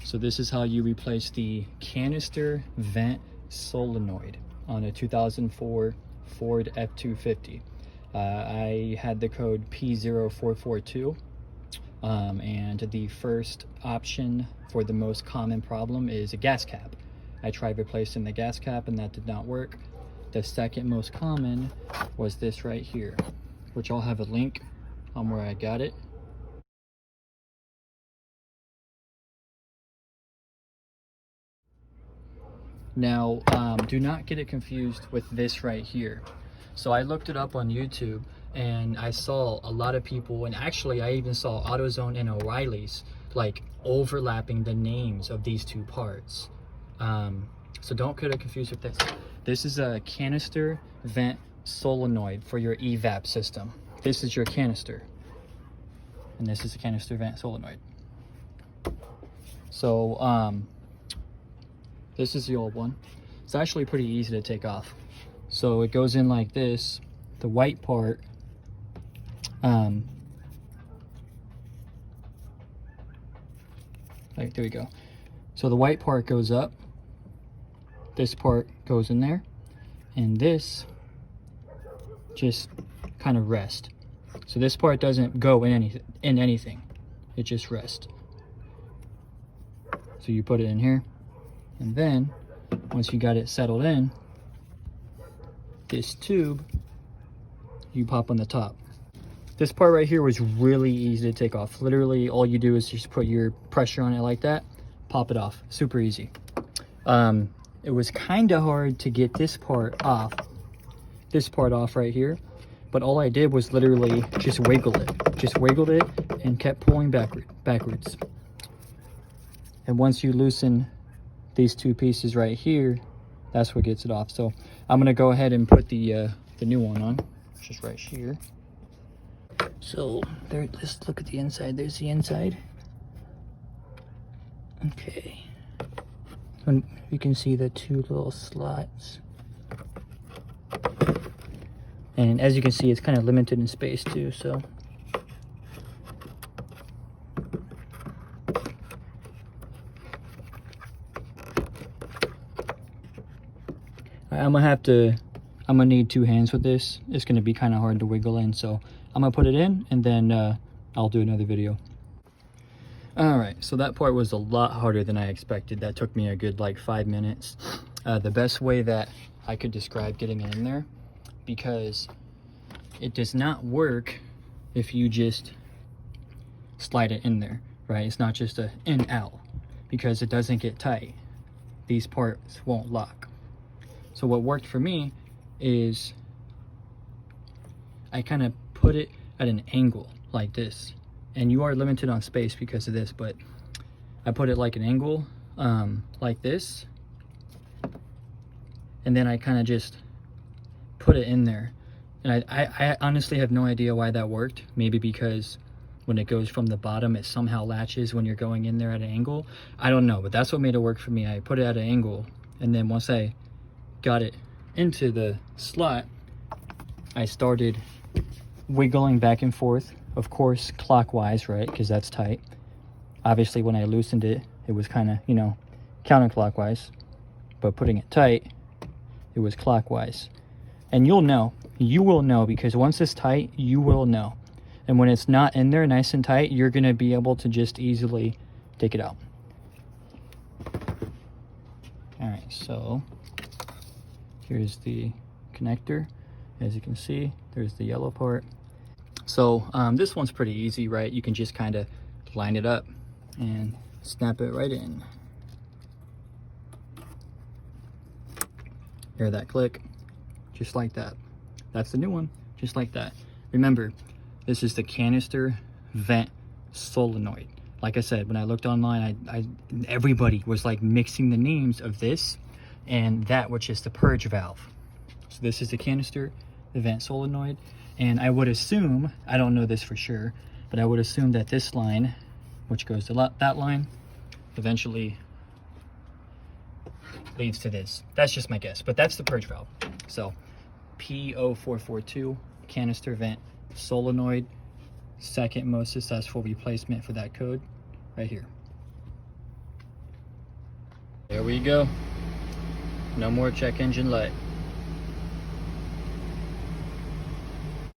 So this is how you replace the canister vent solenoid on a 2004 Ford F250. I had the code P0442, and the first option for the most common problem is a gas cap. I tried replacing the gas cap and that did not work. The second most common was this right here, which I'll have a link on where I got it. Now, do not get it confused with this right here. So I looked it up on YouTube and I saw a lot of people, and actually I even saw AutoZone and O'Reilly's like overlapping the names of these two parts. So don't get it confused with this. This is a canister vent solenoid for your EVAP system. This is your canister, and this is a canister vent solenoid. So this is the old one. It's actually pretty easy to take off. So it goes in like this. The white part, like, there we go. So the white part goes up. This part goes in there. And this just kind of rests. So this part doesn't go in anything. It just rests. So you put it in here. And then, once you got it settled in, this tube, you pop on the top. This part right here was really easy to take off. Literally, all you do is just put your pressure on it like that, pop it off. Super easy. It was kind of hard to get this part off right here. But all I did was literally just wiggle it. Just wiggled it and kept pulling backwards. And once you loosen these two pieces right here, that's what gets it off. So I'm gonna go ahead and put the new one on, which is right here. So there, let's look at the inside. There's the inside. Okay, and you can see the two little slots, and as you can see, it's kind of limited in space too. So I'm gonna need two hands with this. It's gonna be kind of hard to wiggle in, so I'm gonna put it in and then I'll do another video. All right, so that part was a lot harder than I expected. That took me a good like 5 minutes. The best way that I could describe getting it in there, because it does not work if you just slide it in there, right? It's not just a in out, because it doesn't get tight. These parts won't lock. So what worked for me is I kind of put it at an angle like this, and you are limited on space because of this, but I put it like an angle like this, and then I kind of just put it in there. And I honestly have no idea why that worked. Maybe because when it goes from the bottom, it somehow latches when you're going in there at an angle. I don't know, but that's what made it work for me. I put it at an angle, and then once I got it into the slot, I started wiggling back and forth, of course clockwise, right, because that's tight. Obviously when I loosened it, it was kind of, you know, counterclockwise, but putting it tight, it was clockwise. And you will know, because once it's tight, you will know. And when it's not in there nice and tight, you're going to be able to just easily take it out. All right, so here's the connector. As you can see, there's the yellow part. So this one's pretty easy, right? You can just kind of line it up and snap it right in. Hear that click? Just like that. That's the new one, just like that. Remember, this is the canister vent solenoid. Like I said, when I looked online, everybody was like mixing the names of this and that, which is the purge valve. So this is the canister, the vent solenoid, and I would assume, I don't know this for sure, but I would assume that this line, which goes to that line, eventually leads to this. That's just my guess, but that's the purge valve. So P0442 canister vent solenoid, second most successful replacement for that code right here. There we go. No more check engine light.